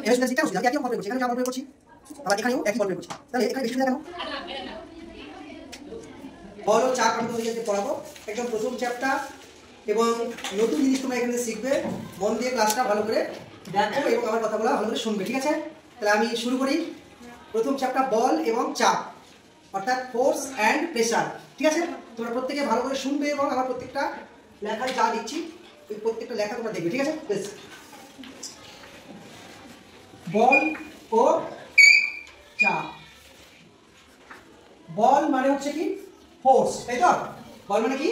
এবার সেটা অসুবিধা একই বল প্রয়োগ করছি, এখানে যা বল প্রয়োগ করছি আবার এখানেও একই বল প্রয়োগ করছি, তাহলে এখানে বেশি সুবিধা কেন? বল ও চাপ আমি তোমাদেরকে পড়াবো একদম প্রথম চ্যাপ্টার, এবং নতুন জিনিস তোমরা এখানে শিখবে। মন দিয়ে ক্লাসটা ভালো করে দেখো এবং আমার কথাগুলো ভালো করে শুনবে, ঠিক আছে? তাহলে আমি শুরু করি। প্রথম চ্যাপ্টার বল এবং চাপ, অর্থাৎ ফোর্স অ্যান্ড প্রেসার, ঠিক আছে? তোমরা প্রত্যেকে ভালো করে শুনবে এবং আমার প্রত্যেকটা লেখায় যা দিচ্ছি ওই প্রত্যেকটা লেখা তোমরা দেখবে, ঠিক আছে? বেশ, বল ও চাপ। বল মানে হচ্ছে কি ফোর্স, তাই তো? বল মানে কি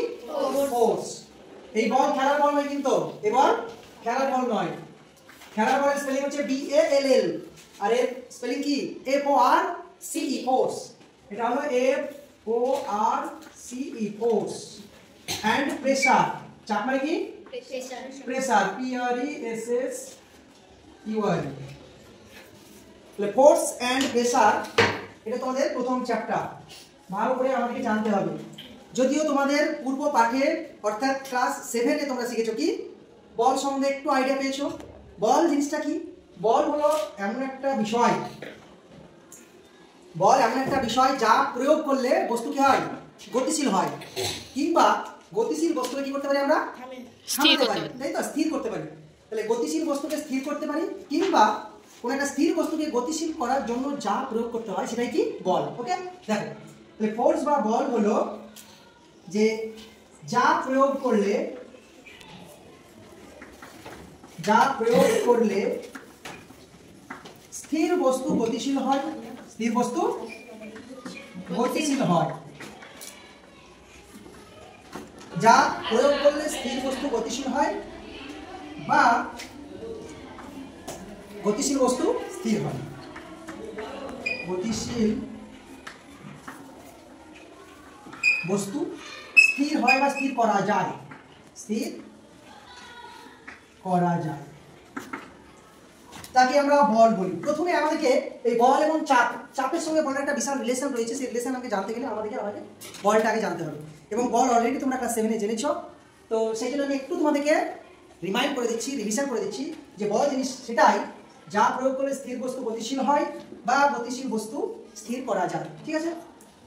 ফোর্স। এই বল খেলার বল নয়, কিন্তু এই বল খেলার বল নয়। খেলার বলের স্পেলিং হচ্ছে BALL, আর এর স্পেলিং কি FORCE, ফোর্স। এটা হলো FORCE, ফোর্স। অ্যান্ড প্রেসার, চাপ মানে কি প্রেসার, PRESSUR। তাহলে ফোর্স অ্যান্ড প্রেসার এটা তোমাদের প্রথম চ্যাপ্টার, ভালো করে আমাকে জানতে হবে। যদিও তোমাদের পূর্ব পাঠে অর্থাৎ ক্লাস 7-এ তোমরা শিখেছো কি বল সম্বন্ধে একটু আইডিয়া পেয়েছো। বল জিনিসটা কি? বল হলো এমন একটা বিষয়, বল এমন একটা বিষয় যা প্রয়োগ করলে বস্তু কি হয়, গতিশীল হয়, কিংবা গতিশীল বস্তুকে কি করতে পারি আমরা, থামাতে পারি, তাই তো? স্থির করতে পারি। তাহলে গতিশীল বস্তুকে স্থির করতে পারি, কিংবা কোন একটা স্থির বস্তুকে গতিশীল করার জন্য যা প্রয়োগ করতে হয় সেটাই কি বল। ওকে, দেখো তাহলে ফোর্স বা বল হলো যে যা প্রয়োগ করলে স্থির বস্তু গতিশীল হয়, স্থির বস্তু গতিশীল হয়। যা প্রয়োগ করলে স্থির বস্তু গতিশীল হয় বা গতিশীল বস্তু স্থির হয়। গতিশীল বস্তু স্থির হয় বা স্থির করা যায়, স্থির করা যায়, তাকে আমরা বল বলি। প্রথমে আমাদেরকে এই বল এবং চাপের সঙ্গে বলের একটা বিশাল রিলেশন রয়েছে। সেই রিলেশন আমাকে জানতে গেলে আমাদেরকে বলটা আগে জানতে হবে, এবং বল অলরেডি তোমরা ক্লাস 7-এ জেনেছো। তো সেই জন্য আমি একটু তোমাদেরকে রিমাইন্ড করে দিচ্ছি, রিভিশন করে দিচ্ছি যে বল জিনিস সেটাই যা প্রয়োগ করলে স্থির বস্তু গতিশীল হয় বা গতিশীল বস্তু স্থির করা যায়, ঠিক আছে?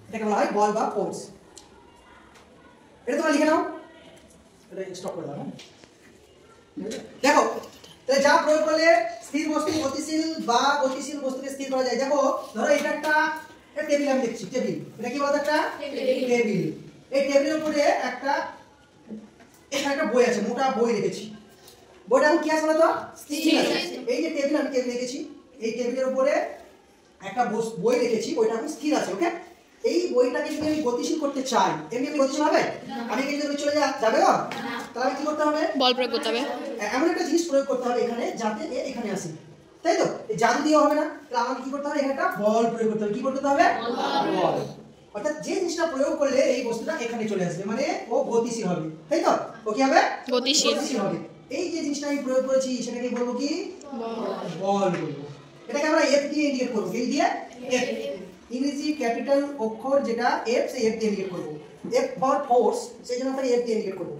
এটাকে বলা হয় বল বা ফোর্স। এটা তোমরা লিখে নাও, এটা স্টপ করে দাও। দেখো তাহলে যা প্রয়োগ করলে স্থির বস্তু গতিশীল বা গতিশীল বস্তুকে স্থির করা যায়। দেখো ধরো এটা একটা টেবিল, আমি দেখছি টেবিল, এটা কি বলতো একটা টেবিল। এই টেবিলের উপরে এখানে একটা বই আছে, মোটা বই রেখেছি। বইটা এখন কি আছে বলতো, স্থির আছে। এই যে টেবিল, আমি টেবিল রেখেছি, এই টেবিলের উপরে একটা বই রেখেছি, বইটা এখন স্থির আছে। ওকে, এই বইটাকে যদি আমি গতিশীল করতে চাই, এমনি গতিশীল হবে? আমি কি যদি চলে যাবে না, তাহলে আমি কি করতে হবে, বল প্রয়োগ করতে হবে। এমন একটা জিনিস প্রয়োগ করতে হবে এখানে যাতে এখানে আসে, তাই তো? এই জাদু দিয়ে হবে না, তাহলে আমাকে কি করতে হবে, এখানে একটা বল প্রয়োগ করতে হবে। কি করতে হবে, বল। অর্থাৎ যে জিনিসটা প্রয়োগ করলে এই বস্তুটা এখানে চলে আসবে, মানে ও গতিশীল হবে, তাই তো? ও কি হবে, গতিশীল হবে। এই যে জিনিসটা আমি প্রয়োগ করেছি সেটাকে বলবো কি, বল বলবো। এটাকে আমরা এফ দিয়ে ইন্ডিকেট করব, কি দিয়ে, এফ। ইংরেজি ক্যাপিটাল অক্ষর যেটা এফ, সেই এফ দিয়ে ইন্ডিকেট করব। এফ ফর ফোর্স, সেই জন্য আমরা এফ দিয়ে ইন্ডিকেট করব।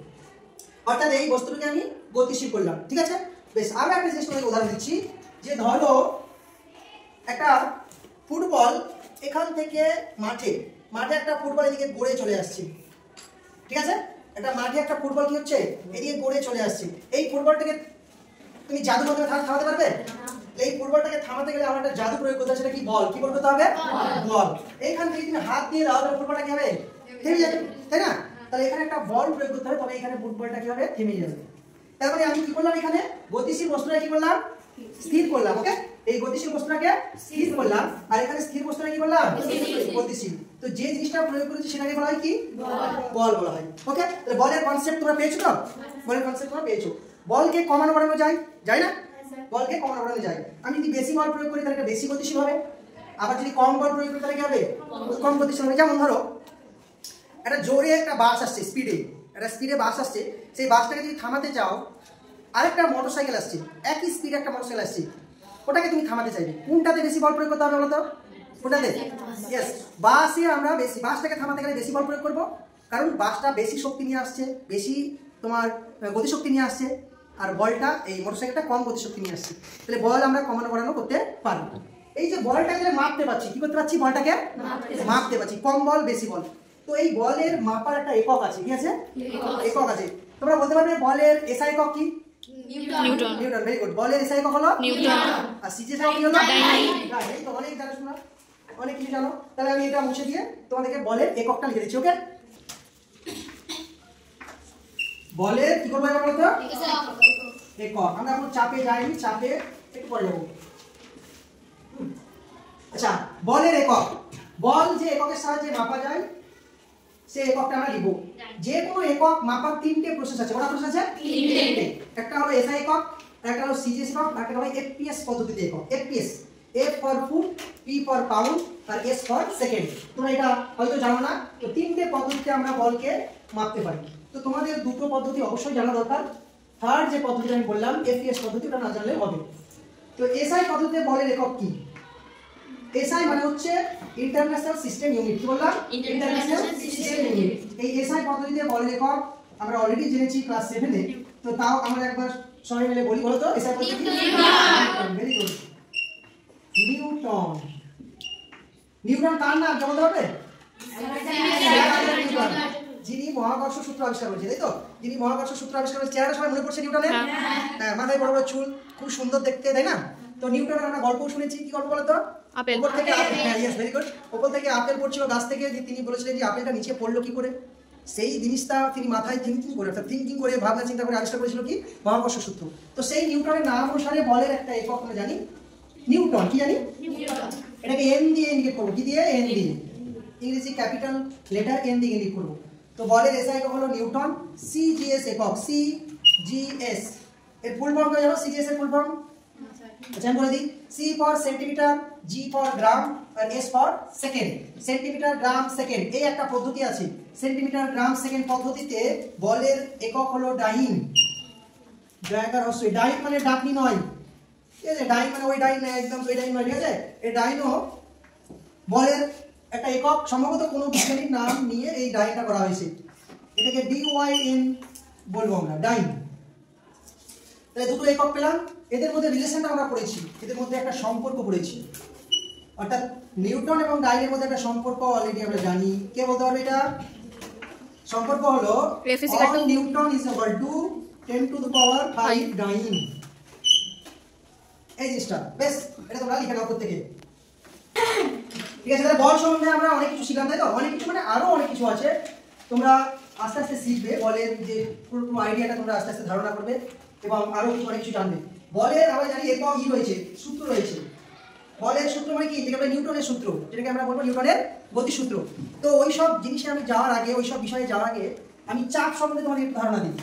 অর্থাৎ এই বস্তুটাকে আমি গতিশীল করলাম, ঠিক আছে? বেশ, আরো একটা জিনিস তোমাকে উদাহরণ দিচ্ছি। যে ধরো একটা ফুটবল এখান থেকে মাঠে একটা ফুটবল এদিকে গড়ে চলে আসছে, ঠিক আছে? একটা মাঠে একটা ফুটবল কি হচ্ছে, এদিকে গড়ে চলে আসছে। এই ফুটবলটাকে তুমি জাদু মাধ্যমে থামাতে পারবে? এই ফুটবলটাকে থামাতে গেলে আমার একটা জাদু প্রয়োগ করতে হবে, সেটা কি বল। কি করতে হবে, বল। এইখান থেকে তুমি হাত দিয়ে দাও, তাহলে ফুটবলটা কি হবে, থেমে যাবে, তাই না? তাহলে এখানে একটা বল প্রয়োগ করতে হবে, তবে এখানে ফুটবলটা কি হবে, থেমে যাবে। তারপরে আমি কি করলাম, এখানে গতিশীল বস্তুটা কি করলাম, স্থির করলাম। ওকে, এই গতিশীল বস্তুটাকে স্থির করলাম, আর এখানে স্থির বস্তুটা কি করলাম, গতিশীল। তো যে জিনিসটা প্রয়োগ করেছি সেটাকে বলা হয় কি, বল বলা হয়। ওকে, তাহলে বলের কনসেপ্ট তোমরা পেয়েছো তো? বলের কনসেপ্ট তোমরা পেয়েছো। বলকে কমানো বাড়ানো যায় না? বলকে কমানো বাড়ানো যায়। আমি যদি বেশি বল প্রয়োগ করি তাহলে এটা বেশি গতিশীল হবে, আবার যদি কম বল প্রয়োগ করি তাহলে কি হবে, কম গতিশীল হবে। যেমন ধরো একটা জোরে একটা বাস আসছে, স্পিডে বাস আসছে, সেই বাসটাকে যদি থামাতে চাও, আরেকটা মোটরসাইকেল আসছে, একই স্পিডে একটা মোটরসাইকেল আসছে, ওটাকে তুমি থামাতে চাইবে, কোনটাতে বেশি বল প্রয়োগ করতে হবে বলো তো? ওটাতে। ইয়েস, বাসটাকে থামাতে গেলে বেশি বল প্রয়োগ করবো, কারণ বাসটা বেশি শক্তি নিয়ে আসছে, বেশি তোমার গতিশক্তি নিয়ে আসছে। আর বলটা এই মোটরসাইকেলটা কম গতিশক্তি নিয়ে আসছে, তাহলে বল আমরা কমানো বাড়ানো করতে পারবো। এই যে বলটাকে মাপতে পারছি, কি করতে পারছি, বলটাকে মাপতে পারছি, কম বল বেশি বল। তো এই বলের মাপার একটা একক আছে, কি আছে, একক আছে। তোমরা বলতে পারবে বলের এসআই একক কি, নিউটন। Newton, very good. বলের এসআই একক হলো নিউটন, আর সিজিএস একক কি হলো ডাইনামিক। এই তো অনেক জানো, তোমরা অনেক কিছু জানো। তাহলে আমি এটা মুছে দিয়ে তোমাদেরকে বলের এককটা লিখে দিচ্ছি। ওকে, বলের কি করবো এবার বলতো, একক। আমরা এখন চাপে যাইনি, চাপে একটু পরে যাবো। আচ্ছা, বলের একক, বল যে এককের সাহায্যে মাপা যায় সেই এককটা আমরা লিখব। যে কোনো একক মাপার তিনটে প্রসেস আছে। কটা প্রসেস আছে? তিনটে। একটা হলো এসআই একক, একটা হলো সিজিএস একক, একটা হলো এফপিএস পদ্ধতিতে একক। FPS, F for foot, P for pound, আর এস ফর সেকেন্ড। তোমরা এটা হয়তো জানো না। তো তিনটে পদ্ধতিতে আমরা বলকে মাপতে পারি। তো তোমাদের দুটো পদ্ধতি অবশ্যই জানা দরকার। থার্ড যে পদ্ধতি আমি বললাম এফপিএস পদ্ধতি, ওটা না জানলে হবে। তো এসআই পদ্ধতিতে বলের একক কি? এসআই মানে হচ্ছে ইন্টারন্যাশনাল সিস্টেম ইউনিট। কি বললাম? International system unit. এই এসআই পদ্ধতিতে বলের একক আমরা অলরেডি জেনেছি ক্লাস 7 এ। তো তাও আমরা একবার সবাই মিলে বলি, বলো তো এসআই পদ্ধতি কি? Newton. Very good, Newton. Newton কার নাম বলতে হবে? যিনি মহাকর্ষ সূত্র আবিষ্কার করেছে, তাই তো? যিনি মহাকর্ষ সূত্র আবিষ্কার করেছে, চেহারা সবাই মনে পড়ছে নিউটনের? হ্যাঁ, মাথায় বড় বড় চুল, খুব সুন্দর দেখতে, তাই না? তো নিউটনের আমরা গল্পও শুনেছি। কি গল্প বলো তো? উপর থেকে আপেল, হ্যাঁ ইয়েস ভেরি গুড, উপর থেকে আপেল পড়ছিল গাছ থেকে, যে তিনি বলেছিলেন যে আপেলটা নিচে পড়লো কি করে। সেই জিনিসটা তিনি মাথায় থিঙ্কিং করে ভাবনা চিন্তা করে আবিষ্কার করেছিল কি, মহাকর্ষ সূত্র। তো সেই নিউটনের নাম অনুসারে বলের একটা একক আমরা জানি নিউটন। কি জানি? এটাকে এন দিয়ে ইন্ডিকেট করবো। কি দিয়ে? এন দিয়ে, ইংরেজি ক্যাপিটাল লেটার এন দিয়ে ইন্ডিকেট করবো। তো বলের এসআই একক হলো নিউটন। সিজিএস একক, সিজিএস এর ফুল ফর্ম কি জানো? সিজিএস এর ফুল ফর্ম আচ্ছা আমি বলে দিই। C for centimetre, G for gram, আর S for second. Centimetre, gram, second, এই একটা পদ্ধতি আছে। সেন্টিমিটার, গ্রাম, সেকেন্ড পদ্ধতিতে বলের একক হলো ডাইন। ড্রাইভার অবশ্যই ডাইন মানে ডাকনি নয়, ঠিক আছে? ডাইন মানে ওই ডাইন না, একদম ওই ডাইন নয়, ঠিক আছে? এই ডাইনও বলের একটা একক। সম্ভবত কোনো বিজ্ঞানীর নাম নিয়ে এই ডাইনটা করা হয়েছে। এটাকে ডিওয়াইএন বলবো আমরা, ডাইন। তাহলে দুটো একক পেলাম। এদের মধ্যে রিলেশনটা আমরা পড়েছি, এদের মধ্যে একটা সম্পর্ক পড়েছি। অর্থাৎ নিউটন এবং ডাইনের মধ্যে একটা সম্পর্ক অলরেডি আমরা জানি। কে বলতে পারবে এটা? সম্পর্ক হলো all Newton is equal to 10 to the power 5 ডাইন। এই জিনিসটা বেশ, এটা তোমরা লিখে নাও প্রত্যেকে, ঠিক আছে? তাহলে বল সম্বন্ধে আমরা অনেক কিছু শিখলাম, তাই তো? অনেক কিছু মানে আরো অনেক কিছু আছে। তোমরা আস্তে আস্তে শিখবে বলের যে পুরো আইডিয়াটা, তোমরা আস্তে আস্তে ধারণা করবে এবং আরো কিছু অনেক কিছু জানবে। বলের আমরা জানি একক ই রয়েছে, সূত্র রয়েছে। বলের সূত্র মানে কি? যেটা নিউটনের সূত্র, যেটাকে আমরা বলবো নিউটনের গতিসূত্র। তো ওই সব জিনিসে আমি যাওয়ার আগে, ওই সব বিষয়ে যাওয়ার আগে আমি চাপ সম্বন্ধে তোমাদের একটু ধারণা দিই।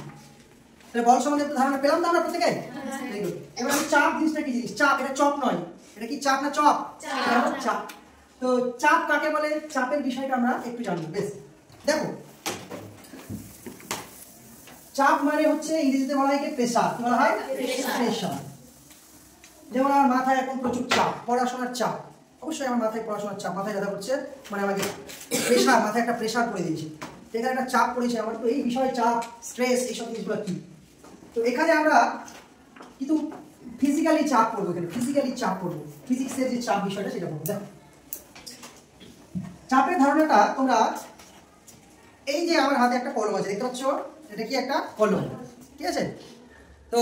তাহলে বল সম্বন্ধে একটু ধারণা পেলাম তো আমরা প্রত্যেকে? এবার আমি চাপ জিনিসটা কি জিনিস? চাপ, এটা চপ নয়। এটা কি চাপ না চপ? চাপ। তো চাপ কাকে বলে, চাপের বিষয়টা আমরা একটু জানবো। বেশ, দেখো চাপ মানে হচ্ছে ইংরেজিতে বলা হয় কি প্রেসার। কি বলা হয়? প্রেসার। যেমন আমার মাথায় এখন প্রচুর চাপ, পড়াশোনার চাপ। অবশ্যই আমার মাথায় পড়াশোনার চাপ, মাথায় ব্যথা করছে, মানে আমাকে প্রেসার, মাথায় একটা প্রেসার পড়ে দিয়েছে, এখানে একটা চাপ পড়েছে আমার। তো এই বিষয়ে চাপ, স্ট্রেস, এইসব জিনিসগুলো কি। তো এখানে আমরা কিন্তু ফিজিক্যালি চাপ পড়বো, এখানে ফিজিক্যালি চাপ পড়বো, ফিজিক্সের যে চাপ বিষয়টা সেটা পড়বো। দেখো চাপের ধারণাটা তোমরা, এই যে আমার হাতে একটা কলম আছে, দেখতে পাচ্ছ? এটা কি একটা কলম, ঠিক আছে? তো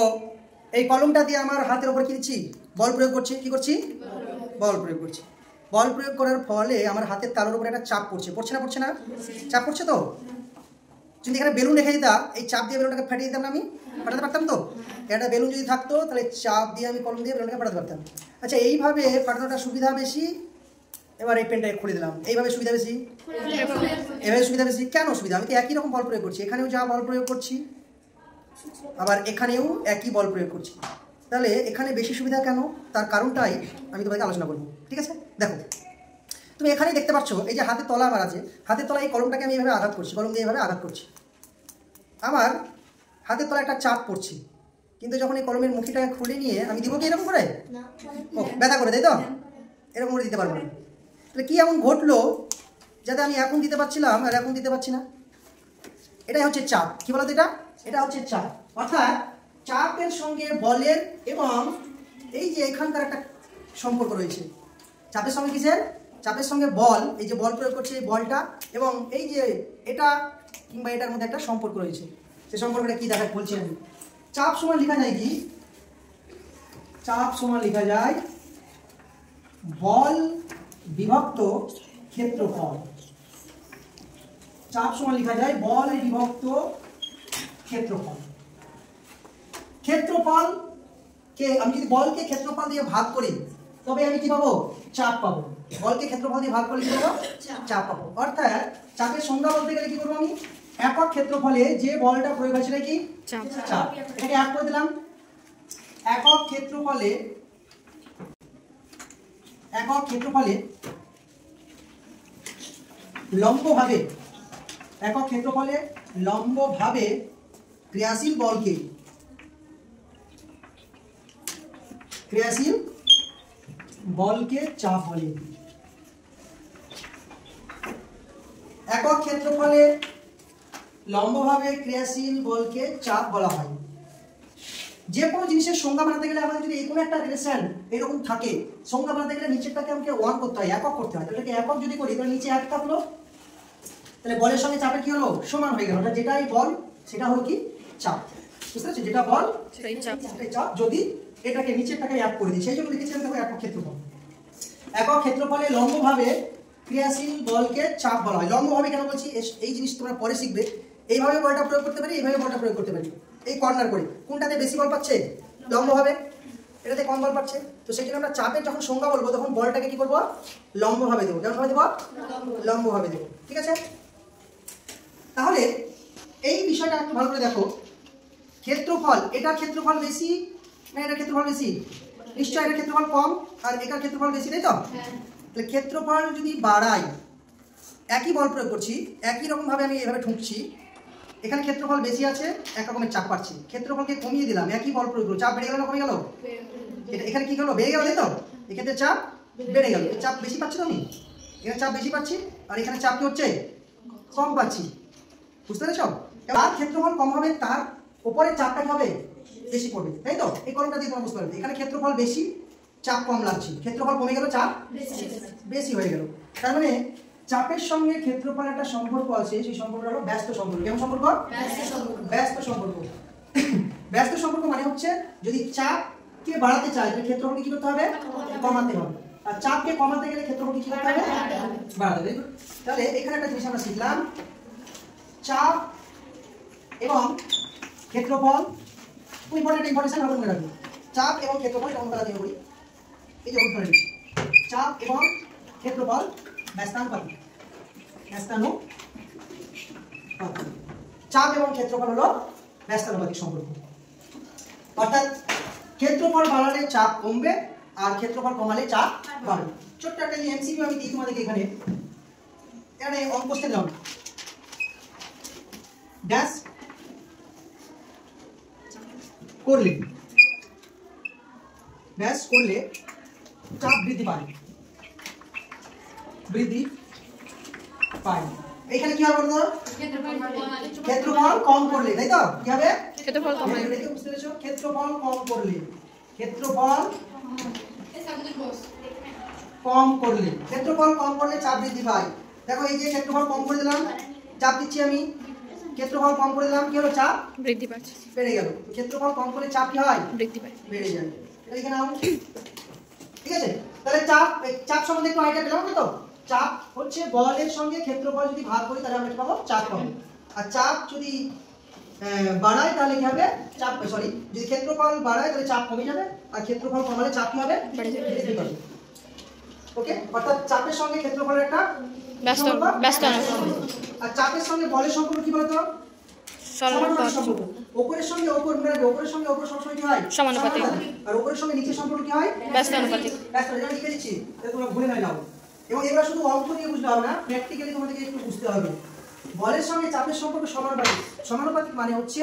এই কলমটা দিয়ে আমার হাতের উপর কি দিচ্ছি? বল প্রয়োগ করছি। কি করছি? বল প্রয়োগ করছি। বল প্রয়োগ করার ফলে আমার হাতের তালুর উপর একটা চাপ পড়ছে। পড়ছে না? পড়ছে না? চাপ পড়ছে তো? যদি এখানে বেলুন রেখে দিতাম, এই চাপ দিয়ে বেলুনটাকে ফাটিয়ে দিতাম না? আমি ফাটাতে পারতাম তো? একটা বেলুন যদি থাকতো তাহলে চাপ দিয়ে আমি কলম দিয়ে বেলুনটাকে ফাটাতে পারতাম। আচ্ছা, এইভাবে ফাটানোটা সুবিধা বেশি। এবার এই পেনটা খুলে দিলাম, এইভাবে সুবিধা বেশি, এভাবে সুবিধা বেশি। কেন সুবিধা? আমি তো একই রকম বল প্রয়োগ করছি, এখানেও যা বল প্রয়োগ করছি, আবার এখানেও একই বল প্রয়োগ করছি। তাহলে এখানে বেশি সুবিধা কেন? তার কারণটাই আমি তোমাকে আলোচনা করবো, ঠিক আছে? দেখো তুমি এখানেই দেখতে পাচ্ছ, এই যে হাতের তলা আমার আছে, হাতের তলা এই কলমটাকে আমি এইভাবে আঘাত করছি, কলম দিয়ে এইভাবে আঘাত করছি। আমার হাতের তলা একটা চাপ পড়ছে, কিন্তু যখন এই কলমের মুখিটাকে খুলে নিয়ে আমি দিব কি এরকম করে? ও ব্যথা করে, তাই তো? এরকম করে দিতে পারবো না। তাহলে কি এমন ঘটলো যাতে আমি এখন দিতে পারছিলাম আর এখন দিতে পারছি না? এটাই হচ্ছে চাপ। কি বলতো এটা? এটা হচ্ছে চাপ। অর্থাৎ চাপের সঙ্গে বলের এবং এই যে এখানকার একটা সম্পর্ক রয়েছে। চাপের সঙ্গে কিসের? চাপের সঙ্গে বল, এই যে বল প্রয়োগ করছে এই বলটা এবং এই যে এটা কিংবা এটার মধ্যে একটা সম্পর্ক রয়েছে। সেই সম্পর্কটা কি দেখা বলছি আমি। চাপ সমান লেখা যায় কি? চাপ সমান লেখা যায় বল বিভক্ত ক্ষেত্রফল। চাপ সমান লেখা যায় বল বিভক্ত ক্ষেত্রফল। ক্ষেত্রফল কে আমি যদি বলকে ক্ষেত্রফল দিয়ে ভাগ করি তবে আমি কি পাবো? চাপ পাবো। বলকে ক্ষেত্রফল দিয়ে ভাগ করলে কি পাবো? চাপ পাবো। অর্থাৎ চাপের সংজ্ঞা বলতে গেলে কি করবো আমি? একক ক্ষেত্রফলে যে বলটা প্রয়োগ হচ্ছে কি? চাপ। এটাকে এক করে দিলাম। একক ক্ষেত্রফলে লম্বভাবে একক ক্ষেত্রফলে লম্বভাবে ক্রিয়াশীল বলকে চাপ বলে। একক ক্ষেত্রফলে লম্বভাবে ক্রিয়াশীল বলকে চাপ বলা হয়। যে কোনো জিনিসের সংজ্ঞা বানাতে গেলে আমাদের যদি এই কোনো একটা রিলেশন এরকম থাকে, সংজ্ঞা বানাতে গেলে নিচেরটাকে আমাকে 1 করতে হয়, একক করতে হয়। তাহলে একক যদি করি তাহলে নিচে 1 থাকলো, তাহলে বলের সঙ্গে চাপের কি হলো? সমান হয়ে গেল। ওটা যেটাই বল সেটা হলো কি? চাপ। বুঝতে পারছো? যেটা বল সেটাই চাপ যদি এটাকে নিচেরটাকে 1 করে দিই। সেই জন্য লিখেছিলাম দেখো একক ক্ষেত্রফল। একক ক্ষেত্রফলে লম্বভাবে ক্রিয়াশীল বলকে চাপ বলা হয়। লম্বভাবে কেন বলছি? এই জিনিস তোমরা পরে শিখবে। এইভাবে বলটা প্রয়োগ করতে পারি, এইভাবে বলটা প্রয়োগ করতে পারি। এই কর্নার করে কোনটাতে বেশি বল পাচ্ছে? লম্বভাবে। এটাতে কম বল পাচ্ছে। তো সেই জন্য আমরা চাপের যখন সংজ্ঞা বলবো তখন বলটাকে কি করবো? লম্বভাবে দেবো। কেমন ভাবে দেবো? লম্বভাবে দেবো। ঠিক আছে? তাহলে এই বিষয়টা একটু ভালো করে দেখো। ক্ষেত্রফল, এটার ক্ষেত্রফল বেশি না এটার ক্ষেত্রফল বেশি? নিশ্চয়ই এটার ক্ষেত্রফল কম আর এটার ক্ষেত্রফল বেশি, তাই তো? তাহলে ক্ষেত্রফল যদি বাড়াই, একই বল প্রয়োগ করছি, একই রকম ভাবে আমি এভাবে ঠুকছি, এখানে ক্ষেত্রফল বেশি আছে, এক রকমের চাপ পাচ্ছি। ক্ষেত্রফলকে কমিয়ে দিলাম, একই বল প্রয়োগ করব, চাপ বেড়ে গেল না কমে গেল? এটা এখানে কি হলো? বেড়ে গেল, তাই তো? এক্ষেত্রে চাপ বেড়ে গেল। চাপ বেশি পাচ্ছি তো আমি, এখানে চাপ বেশি পাচ্ছি আর এখানে চাপ কি হচ্ছে? কম পাচ্ছি। বুঝতে পেরেছো? তার ক্ষেত্রফল কম হবে, তার উপরে চাপটা কি হবে? বেশি পড়বে, তাই তো? এই কলমটা দিয়ে তোমরা বুঝতে পারবে। এখানে ক্ষেত্রফল বেশি, চাপ কম লাগছে, ক্ষেত্রফল কমে গেল, চাপ বেশি হয়ে গেল। তার মানে চাপের সঙ্গে ক্ষেত্রফলের একটা সম্পর্ক আছে, সেই সম্পর্কটা হলো ব্যস্ত সম্পর্ক। কেমন সম্পর্ক? ব্যস্ত সম্পর্ক। ব্যস্ত সম্পর্ক মানে হচ্ছে যদি চাপকে বাড়াতে চাই তাহলে ক্ষেত্রফলকে কি করতে হবে? কমাতে হবে। আর চাপকে কমাতে গেলে ক্ষেত্রফলকে কি করতে হবে? বাড়াতে হবে। তাহলে এখানে একটা জিনিস আমরা শিখলাম, চাপ এবং ক্ষেত্রফল খুব ইম্পর্টেন্ট ইনফরমেশন আমরা মনে রাখবো। চাপ এবং ক্ষেত্রফল এটা আমরা দিয়ে করি। এই যে ধরে নিচ্ছি, চাপ এবং ক্ষেত্রফল ব্যস্তানুপাতিক। চাপ এবং ক্ষেত্রফল হলো ব্যস্তানুপাতিক সম্পর্ক। অর্থাৎ ক্ষেত্রফল বাড়ালে চাপ কমবে আর ক্ষেত্রফল কমালে চাপ বাড়বে। ছোট্ট একটা এমসিকিউ আমি দিই তোমাদেরকে। এখানে অঙ্ক করতে দাও। ড্যাশ করলে চাপ বৃদ্ধি পায়। এখানে কি হবে বলতো? ক্ষেত্রফল কম করলে, তাই তো? কি হবে? ক্ষেত্রফল কম করলে। বুঝতে পেরেছো? ক্ষেত্রফল কম করলে, ক্ষেত্রফল কম করলে চাপ বৃদ্ধি পায়। দেখো এই যে ক্ষেত্রফল কম করে দিলাম, চাপ দিচ্ছি আমি, ক্ষেত্রফল কম করে দিলাম, কি হলো? চাপ বৃদ্ধি পাচ্ছে, বেড়ে গেল। ক্ষেত্রফল কম করলে চাপ কি হয়? বৃদ্ধি পায়, বেড়ে যায়। এখানে ঠিক আছে? তাহলে চাপ সম্বন্ধে একটু আইডিয়া পেলাম তো? চাপ হচ্ছে বলের সঙ্গে ক্ষেত্রফল যদি ভাগ করি তাহলে আমরা কি পাবো? চাপ পাবো। আর চাপ যদি বাড়ায় তাহলে কি হবে? যদি ক্ষেত্রফল বাড়ায় তাহলে চাপ কমে যাবে আর ক্ষেত্রফল কমালে চাপ কি হবে? বৃদ্ধি পাবে। ওকে? অর্থাৎ চাপের সঙ্গে ক্ষেত্রফলের একটা ব্যস্ত আর চাপের সঙ্গে বলের সম্পর্ক কি বলতো? সমানুপাতিক সম্পর্ক। উপরের সঙ্গে উপর, উপরের সঙ্গে উপর সবসময় কি হয়? সমানুপাতিক। আর উপরের সঙ্গে নিচের সম্পর্ক কি হয়? ব্যস্তানুপাতিক। এটা লিখে দিচ্ছি, তোমরা ভুলে না যাও। এবং এবার শুধু অঙ্ক নিয়ে বুঝতে হবে না, প্র্যাকটিক্যালি তোমাদেরকে একটু বুঝতে হবে। বলের সঙ্গে চাপের সম্পর্ক সমানুপাতিক। সমানুপাতিক মানে হচ্ছে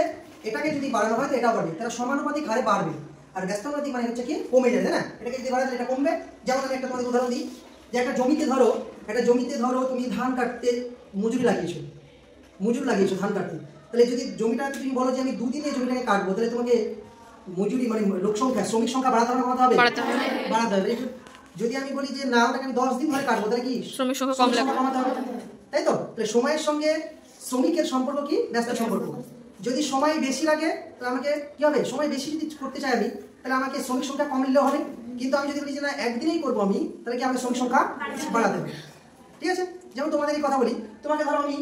এটাকে যদি বাড়ানো হয় তো এটা বাড়বে, তাহলে সমানুপাতিক হারে বাড়বে। আর ব্যস্তানুপাতিক মানে হচ্ছে কি কমে যাবে, তাই না? এটাকে যদি বাড়ায় তাহলে এটা কমবে। যেমন আমি একটা তোমাদের উদাহরণ দিই, যে একটা জমিতে ধরো তুমি ধান কাটতে মজুরি লাগিয়েছো ধান কাটতে। তাহলে যদি জমিটা তুমি বলো যে আমি 2 দিনে জমিটাকে কাটবো, তাহলে তোমাকে মজুরি মানে লোক সংখ্যা শ্রমিক সংখ্যা বাড়াতে হবে, কমাতে হবে? বাড়াতে হবে। যদি আমি বলি যে না ওটাকে আমি 10 দিন ধরে কাটবো, তাহলে কি শ্রমিক সংখ্যা কম লাগবে, কমাতে হবে, তাই তো? তাহলে সময়ের সঙ্গে শ্রমিকের সম্পর্ক কি? ব্যস্ত সম্পর্ক। যদি সময় বেশি লাগে তাহলে আমাকে কি হবে? সময় বেশি যদি করতে চাই আমি, তাহলে আমাকে শ্রমিক সংখ্যা কম নিলেও হবে। কিন্তু আমি যদি বলি যে না একদিনেই করবো আমি, তাহলে কি আমাকে শ্রমিক সংখ্যা বাড়াতে হবে। ঠিক আছে? যেমন তোমাদের কথা বলি, তোমাকে ধরো আমি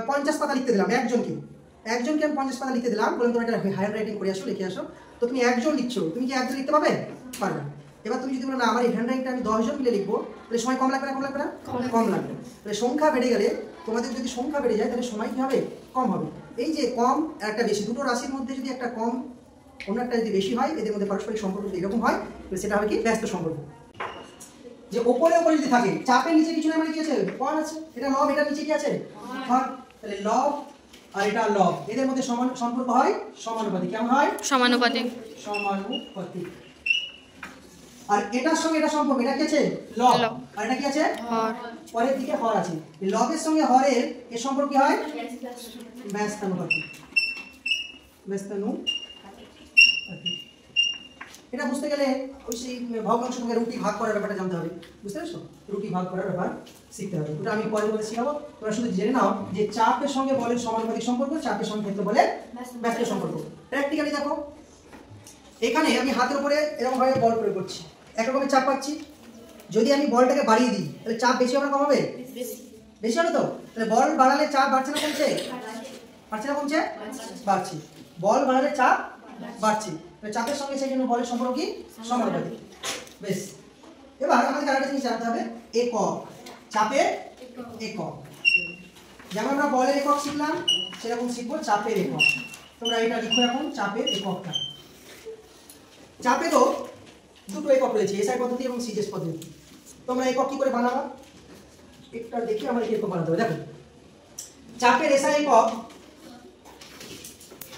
50 পাতা লিখতে দিলাম, একজনকে আমি 50 পাতা লিখতে দিলাম, বললাম তোমার একটা হ্যান্ড রাইটিং করে আসো, লিখে আসো। তো তুমি একজন লিখছো, তুমি কি একজন লিখতে পারবে? পারবে না। এবার তুমি যদি বলো না আমার এই হ্যান্ড রাইটিংটা আমি 10 জন মিলে লিখবো, তাহলে সময় কম লাগবে না? কম লাগবে। তাহলে সংখ্যা বেড়ে গেলে, তোমাদের যদি সংখ্যা বেড়ে যায় তাহলে সময় কি হবে? কম হবে। এই যে কম আর একটা বেশি, দুটো রাশির মধ্যে যদি একটা কম অন্য একটা যদি বেশি হয়, এদের মধ্যে পারস্পরিক সম্পর্ক যদি এরকম হয়, তাহলে সেটা হবে কি? ব্যস্ত সম্পর্ক। যে ওপরে যদি থাকে, চাপের নিচে কিছু না, মানে কি আছে? কোণ আছে, এটা লব, এটার নিচে কি আছে? হর। তাহলে লব আর এটা লব, এদের মধ্যে সমান সম্পর্ক হয় সমানুপাতিক। কেমন হয়? সমানুপাতিক। আর এটার সঙ্গে এটা সম্পর্ক, এটা কি আছে? লব। আর এটা কি আছে? হর। পরের দিকে হর আছে। লবের সঙ্গে হরের এর সম্পর্ক কি হয়? ব্যস্তানুপাতিক। এটা বুঝতে গেলে ওই সেই ভগ্নাংশ সঙ্গে রুটি ভাগ করার ব্যাপারটা জানতে হবে। বুঝতে পারছো? রুটি ভাগ করার ব্যাপার শিখতে হবে। ওটা আমি পরে শেখাবো। তোমরা শুধু জেনে নাও যে চাপের সঙ্গে বলের সমানুপাতিক সম্পর্ক, চাপের সঙ্গে ক্ষেত্রফলের ব্যস্ত সম্পর্ক। প্র্যাকটিক্যালি দেখো, এখানে আমি হাতের উপরে এরকম ভাবে বল প্রয়োগ করছি, একরকমের চাপ পাচ্ছি। যদি আমি বলটাকে বাড়িয়ে দিই, তাহলে চাপ বেশি হবে না কম হবে? বেশি হবে তো? তাহলে বল বাড়ালে চাপ বাড়ছে না কমছে? বাড়ছে। বল বাড়ালে চাপ বাড়ছে। চাপের সঙ্গে সেই জন্য বলের সম্পর্ক কি? সমানুপাতিক। বেশ, এবার আমাদের আরেকটা জিনিস জানতে হবে, একক। চাপের একক। যেমন আমরা বলের একক শিখলাম, সেরকম শিখবো চাপের একক। তোমরা এটা লিখো এখন, চাপের এককটা। চাপে তো দুটো একক রয়েছে, এসআই পদ্ধতি এবং সিজিএস পদ্ধতি। তোমরা একক কি করে বানাবা একটা দেখি, আমার একক বানাতে হবে। দেখো, চাপের এসআই একক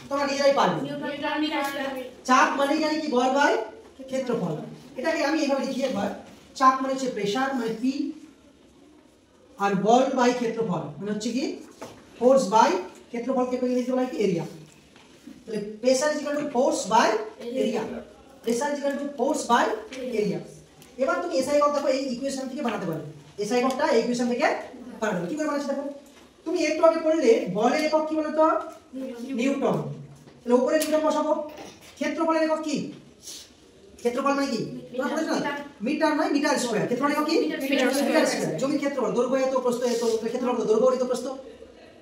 তোমরা নিজেরাই পারবে। চাপ মানে জানি কি? বল বাই ক্ষেত্রফল। এটাকে আমি এইভাবে লিখি একবার। চাপ মানে হচ্ছে প্রেসার, মানে পি, আর বল বাই ক্ষেত্রফল মানে হচ্ছে কি? ফোর্স বাই ক্ষেত্রফলকে ইংরেজিতে বলা হয় কি? এরিয়া। তাহলে pressure is equal to force by area. Pressure is equal to force by area. এবার তুমি এসআই একক দেখো, এই ইকুয়েশন থেকে বানাতে পারবে। এসআই এককটা এই ইকুয়েশন থেকে বানাতে পারবে। কি করে বানাচ্ছি দেখো, তুমি একটু আগে পড়লে বলের একক কি বলতো? নিউটন। তাহলে উপরে নিউটন বসাবো। ক্ষেত্রফলের একক কি? ক্ষেত্রফল মানে কি? তোমরা পড়েছো না? মিটার নয়, মিটার স্কয়ার। ক্ষেত্রফল একক কি? Metre square. জমির ক্ষেত্রফল, দৈর্ঘ্য এত, প্রস্থ এত। ক্ষেত্রফল দৈর্ঘ্য এত, প্রস্থ,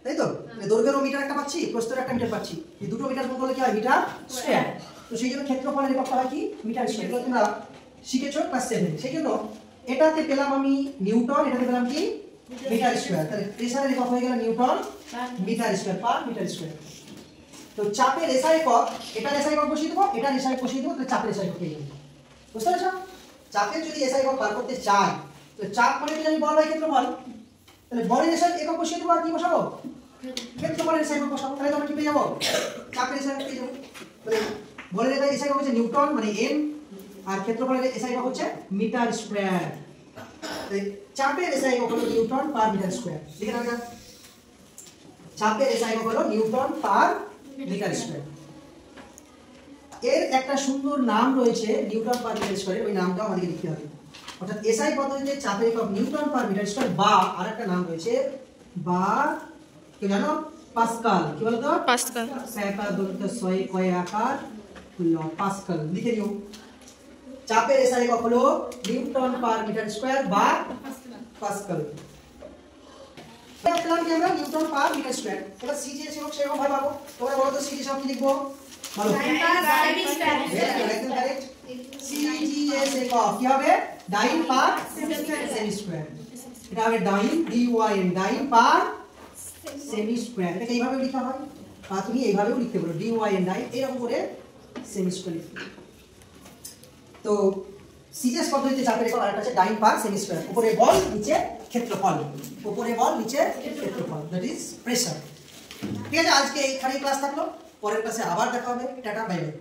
তাই তো? দৈর্ঘ্যেরও মিটার একটা পাচ্ছি, প্রস্থের একটা মিটার পাচ্ছি। এই দুটো মিটার গুণ করলে কি হয়? Metre square. তো সেই জন্য ক্ষেত্রফলের এককটা হয় কি? Metre square. এগুলো তোমরা শিখেছো ক্লাস 7 এ। সেই জন্য এটাতে পেলাম আমি নিউটন, এটাতে পেলাম কি? Metre square. তাহলে প্রেসারের একক হয়ে গেল newton metre square per metre square. তো চাপের এসআই একক, এটার এসআই একক বসিয়ে দেবো, এটার এসআই বসিয়ে দেবো, তাহলে চাপের এসআই একক পেয়ে যাবো। বুঝতে পারছো? চাপের যদি এসআই একক বার করতে চাই, তো চাপ মানে কি জানি? বল বাই ক্ষেত্রফল। তাহলে বলের এসআই একক বসিয়ে দেবো, আর কি বসাবো? ক্ষেত্রফলের এসআই একক বসাবো। তাহলে আমরা কি পেয়ে যাবো? চাপের এসআই একক পেয়ে যাবো। তাহলে বলের এসআই একক হচ্ছে নিউটন মানে এম, আর ক্ষেত্রফলের এসআই একক হচ্ছে মিটার স্কয়ার। চাপের এসআই একক হলো নিউটন পার মিটার স্কয়ার। লিখে নাও এটা। চাপের এসআই একক হলো নিউটন পার মিটার স্কয়ার। এর একটা সুন্দর নাম রয়েছে নিউটন পার মিটার স্কয়ার, ওই নামটাও আমাদের লিখতে হবে। অর্থাৎ এসআই পদ্ধতিতে চাপের একক নিউটন পার মিটার স্কয়ার, বা আরেকটা নাম রয়েছে, বা কি জানো? পাস্কাল। কি বলো তো? পাস্কাল। সেকা দন্ত সয় কয় আকার ল পাস্কাল। লিখে নিও। চাপের এসআই একক হলো নিউটন পার মিটার স্কয়ার বা পাস্কাল। পেলাম কি আমরা? Newton per metre square. এবার সিজিএস একক সেরকম ভাবে পাবো। তোমরা বলো তো সিজিএস একক কি লিখবো? বলো। একদম কারেক্ট। সিজিএস একক কি হবে? ডাইন পার সেমি স্কয়ার। এটা হবে ডাইন, ডিওয়াইএন, ডাইন পার সেমি স্কয়ার। এটা এইভাবে লেখা হয়, আর তুমি এইভাবেও লিখতে পারো, ডিওয়াইএন ডাইন, এরকম করে সেমি স্কয়ার লিখতে। তো সিজিএস পদ্ধতিতে চাপের একক আরেকটা আছে ডাইন পার সেমি স্কয়ার। উপরে বল, নিচে ক্ষেত্রফল। উপরে বল, নিচে ক্ষেত্রফল, দ্যাট ইজ প্রেসার। ঠিক আছে, আজকে এইখানেই ক্লাস থাকলো। পরের ক্লাসে আবার দেখা হবে। Tata, bye bye.